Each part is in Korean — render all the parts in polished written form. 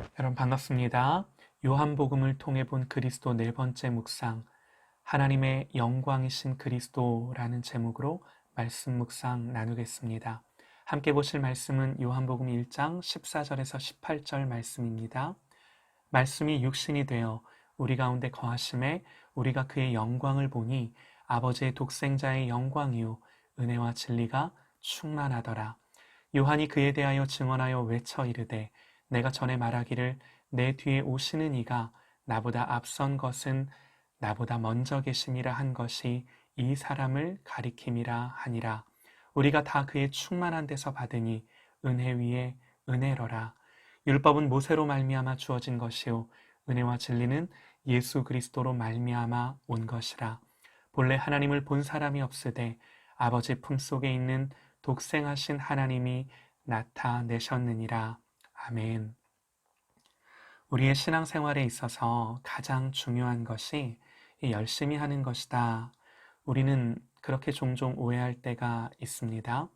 여러분 반갑습니다. 요한복음을 통해 본 그리스도 네 번째 묵상, 하나님의 영광이신 그리스도라는 제목으로 말씀 묵상 나누겠습니다. 함께 보실 말씀은 요한복음 1장 14절에서 18절 말씀입니다. 말씀이 육신이 되어 우리 가운데 거하심에 우리가 그의 영광을 보니 아버지의 독생자의 영광이요 은혜와 진리가 충만하더라. 요한이 그에 대하여 증언하여 외쳐 이르되 내가 전에 말하기를 내 뒤에 오시는 이가 나보다 앞선 것은 나보다 먼저 계심이라 한 것이 이 사람을 가리킴이라 하니라. 우리가 다 그의 충만한 데서 받으니 은혜 위에 은혜로라. 율법은 모세로 말미암아 주어진 것이요 은혜와 진리는 예수 그리스도로 말미암아 온 것이라. 본래 하나님을 본 사람이 없으되 아버지 품속에 있는 독생하신 하나님이 나타내셨느니라. 아멘. 우리의 신앙생활에 있어서 가장 중요한 것이 열심히 하는 것이다. 우리는 그렇게 종종 오해할 때가 있습니다.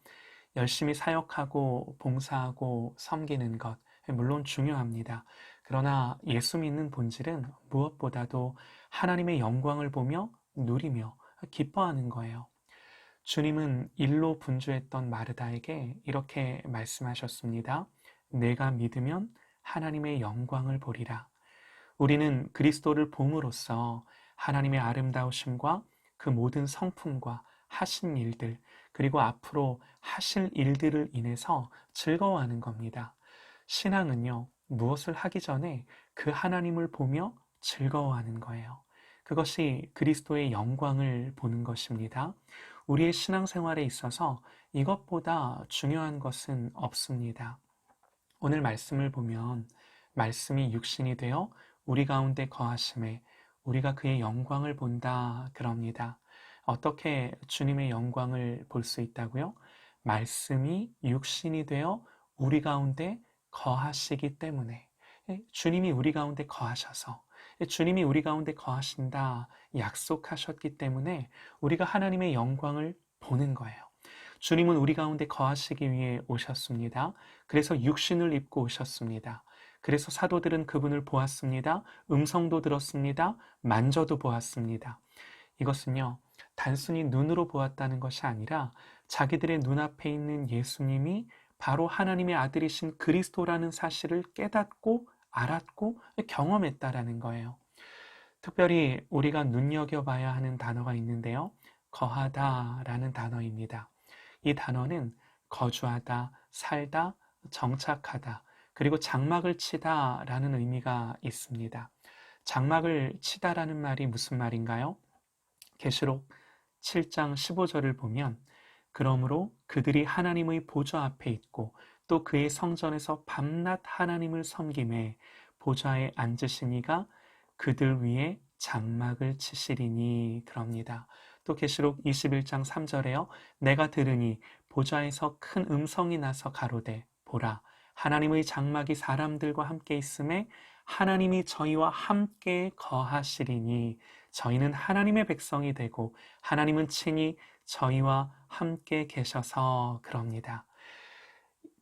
열심히 사역하고 봉사하고 섬기는 것, 물론 중요합니다. 그러나 예수 믿는 본질은 무엇보다도 하나님의 영광을 보며 누리며 기뻐하는 거예요. 주님은 일로 분주했던 마르다에게 이렇게 말씀하셨습니다. 내가 믿으면 하나님의 영광을 보리라. 우리는 그리스도를 봄으로써 하나님의 아름다우심과 그 모든 성품과 하신 일들, 그리고 앞으로 하실 일들을 인해서 즐거워하는 겁니다. 신앙은요, 무엇을 하기 전에 그 하나님을 보며 즐거워하는 거예요. 그것이 그리스도의 영광을 보는 것입니다. 우리의 신앙생활에 있어서 이것보다 중요한 것은 없습니다. 오늘 말씀을 보면 말씀이 육신이 되어 우리 가운데 거하심에 우리가 그의 영광을 본다 그럽니다. 어떻게 주님의 영광을 볼 수 있다고요? 말씀이 육신이 되어 우리 가운데 거하시기 때문에 주님이 우리 가운데 거하셔서 주님이 우리 가운데 거하신다 약속하셨기 때문에 우리가 하나님의 영광을 보는 거예요. 주님은 우리 가운데 거하시기 위해 오셨습니다. 그래서 육신을 입고 오셨습니다. 그래서 사도들은 그분을 보았습니다. 음성도 들었습니다. 만져도 보았습니다. 이것은요, 단순히 눈으로 보았다는 것이 아니라 자기들의 눈앞에 있는 예수님이 바로 하나님의 아들이신 그리스도라는 사실을 깨닫고 알았고 경험했다라는 거예요. 특별히 우리가 눈여겨봐야 하는 단어가 있는데요. 거하다라는 단어입니다. 이 단어는 거주하다, 살다, 정착하다, 그리고 장막을 치다라는 의미가 있습니다. 장막을 치다라는 말이 무슨 말인가요? 계시록 7장 15절을 보면 그러므로 그들이 하나님의 보좌 앞에 있고 또 그의 성전에서 밤낮 하나님을 섬김에 보좌에 앉으신 이가 그들 위에 장막을 치시리니 그럽니다. 또 계시록 21장 3절에요. 내가 들으니 보좌에서 큰 음성이 나서 가로되 보라 하나님의 장막이 사람들과 함께 있음에 하나님이 저희와 함께 거하시리니 저희는 하나님의 백성이 되고 하나님은 친히 저희와 함께 계셔서 그럽니다.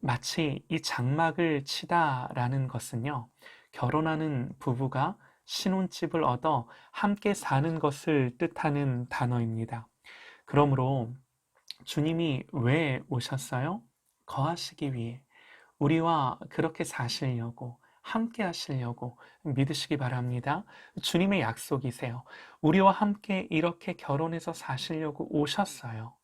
마치 이 장막을 치다라는 것은요, 결혼하는 부부가 신혼집을 얻어 함께 사는 것을 뜻하는 단어입니다. 그러므로 주님이 왜 오셨어요? 거하시기 위해. 우리와 그렇게 사시려고, 함께 하시려고 믿으시기 바랍니다. 주님의 약속이세요. 우리와 함께 이렇게 결혼해서 사시려고 오셨어요.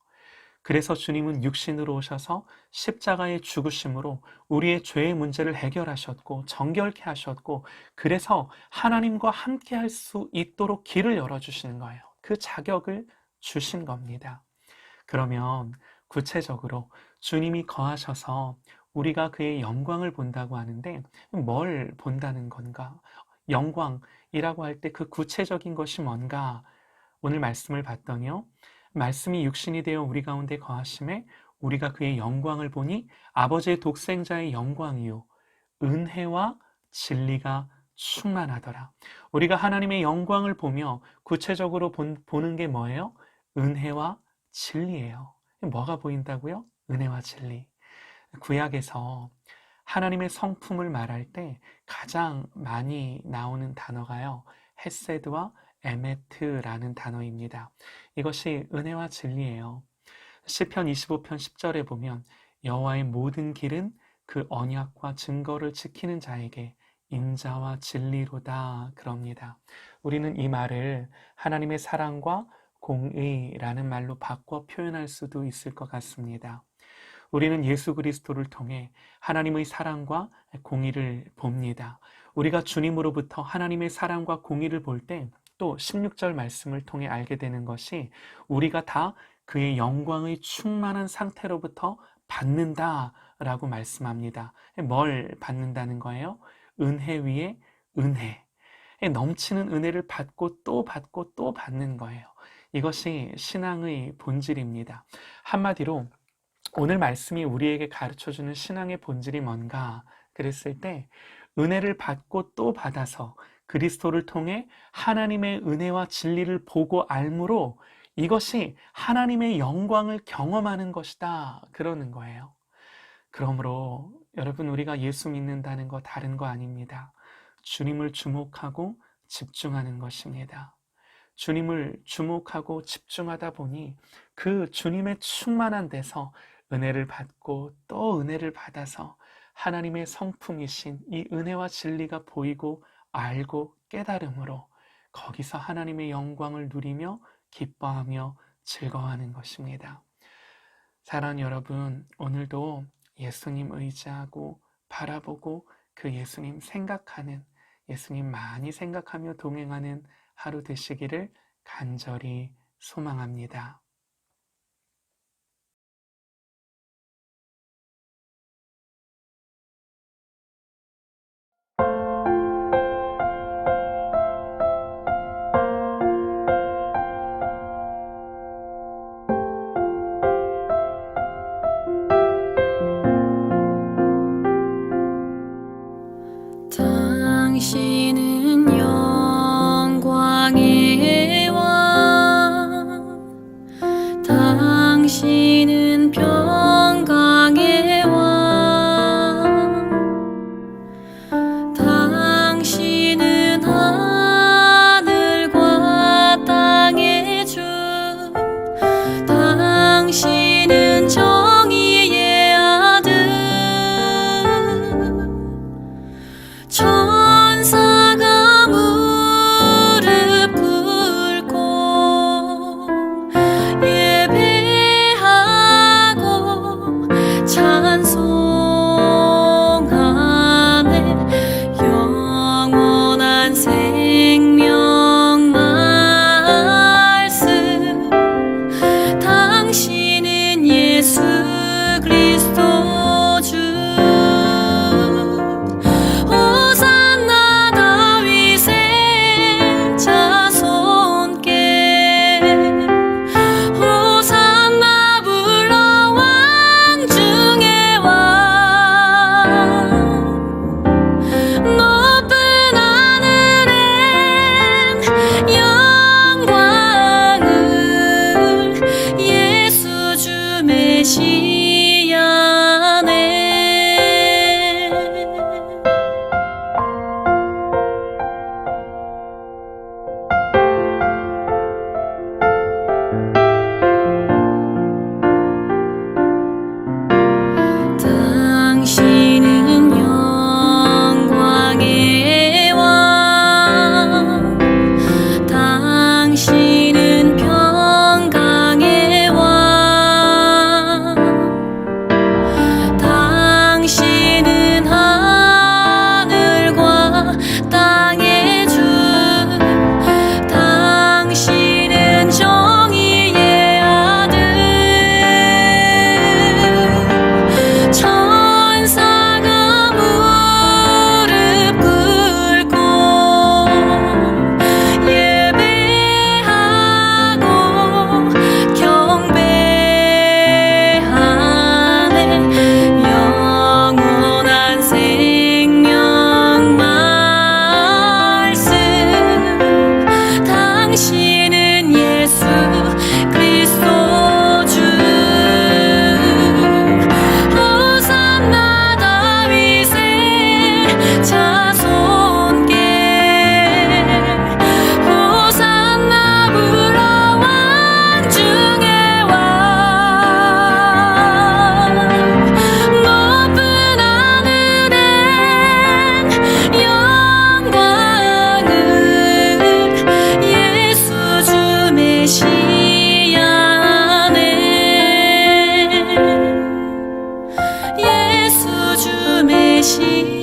그래서 주님은 육신으로 오셔서 십자가의 죽으심으로 우리의 죄의 문제를 해결하셨고 정결케 하셨고 그래서 하나님과 함께 할 수 있도록 길을 열어주시는 거예요. 그 자격을 주신 겁니다. 그러면 구체적으로 주님이 거하셔서 우리가 그의 영광을 본다고 하는데 뭘 본다는 건가? 영광이라고 할 때 그 구체적인 것이 뭔가? 오늘 말씀을 봤더니요. 말씀이 육신이 되어 우리 가운데 거하심에 우리가 그의 영광을 보니 아버지의 독생자의 영광이요 은혜와 진리가 충만하더라. 우리가 하나님의 영광을 보며 구체적으로 보는 게 뭐예요? 은혜와 진리예요. 뭐가 보인다고요? 은혜와 진리. 구약에서 하나님의 성품을 말할 때 가장 많이 나오는 단어가요, 헤세드와 에메트라는 단어입니다. 이것이 은혜와 진리예요. 시편 25편 10절에 보면 여호와의 모든 길은 그 언약과 증거를 지키는 자에게 인자와 진리로다 그럽니다. 우리는 이 말을 하나님의 사랑과 공의라는 말로 바꿔 표현할 수도 있을 것 같습니다. 우리는 예수 그리스도를 통해 하나님의 사랑과 공의를 봅니다. 우리가 주님으로부터 하나님의 사랑과 공의를 볼 때 또 16절 말씀을 통해 알게 되는 것이 우리가 다 그의 영광의 충만한 상태로부터 받는다라고 말씀합니다. 뭘 받는다는 거예요? 은혜 위에 은혜. 넘치는 은혜를 받고 또 받고 또 받는 거예요. 이것이 신앙의 본질입니다. 한마디로 오늘 말씀이 우리에게 가르쳐주는 신앙의 본질이 뭔가 그랬을 때 은혜를 받고 또 받아서 그리스도를 통해 하나님의 은혜와 진리를 보고 알므로 이것이 하나님의 영광을 경험하는 것이다 그러는 거예요. 그러므로 여러분, 우리가 예수 믿는다는 거 다른 거 아닙니다. 주님을 주목하고 집중하는 것입니다. 주님을 주목하고 집중하다 보니 그 주님의 충만한 데서 은혜를 받고 또 은혜를 받아서 하나님의 성품이신 이 은혜와 진리가 보이고 알고 깨달음으로 거기서 하나님의 영광을 누리며 기뻐하며 즐거워하는 것입니다. 사랑하는 여러분, 오늘도 예수님 의지하고 바라보고 그 예수님 생각하는, 예수님 많이 생각하며 동행하는 하루 되시기를 간절히 소망합니다. 당신은 영광의 왕, 당신은 평강의 왕, 당신은 하늘과 땅의 주, 당신은 정의의 아들, 천사가 무릎 꿇고 예배하고 찬송하네. 영원한 생명 말씀, 당신은 예수 그리스도 주. 호산나 다윗의 자손께, 호산나 불러 왕 중의 왕. 높은 하늘엔 영광을 예수 주 메시아네. 당신은 영광의 왕, 당신은 평강의 왕, 당신은 하늘과 땅의 주, 당신은 정의의 아들, 천사가 무릎 자손께 호산나 불러 왕 중의 왕 높은 하늘엔 영광은 예수 주 메시아네 예수 주 메시아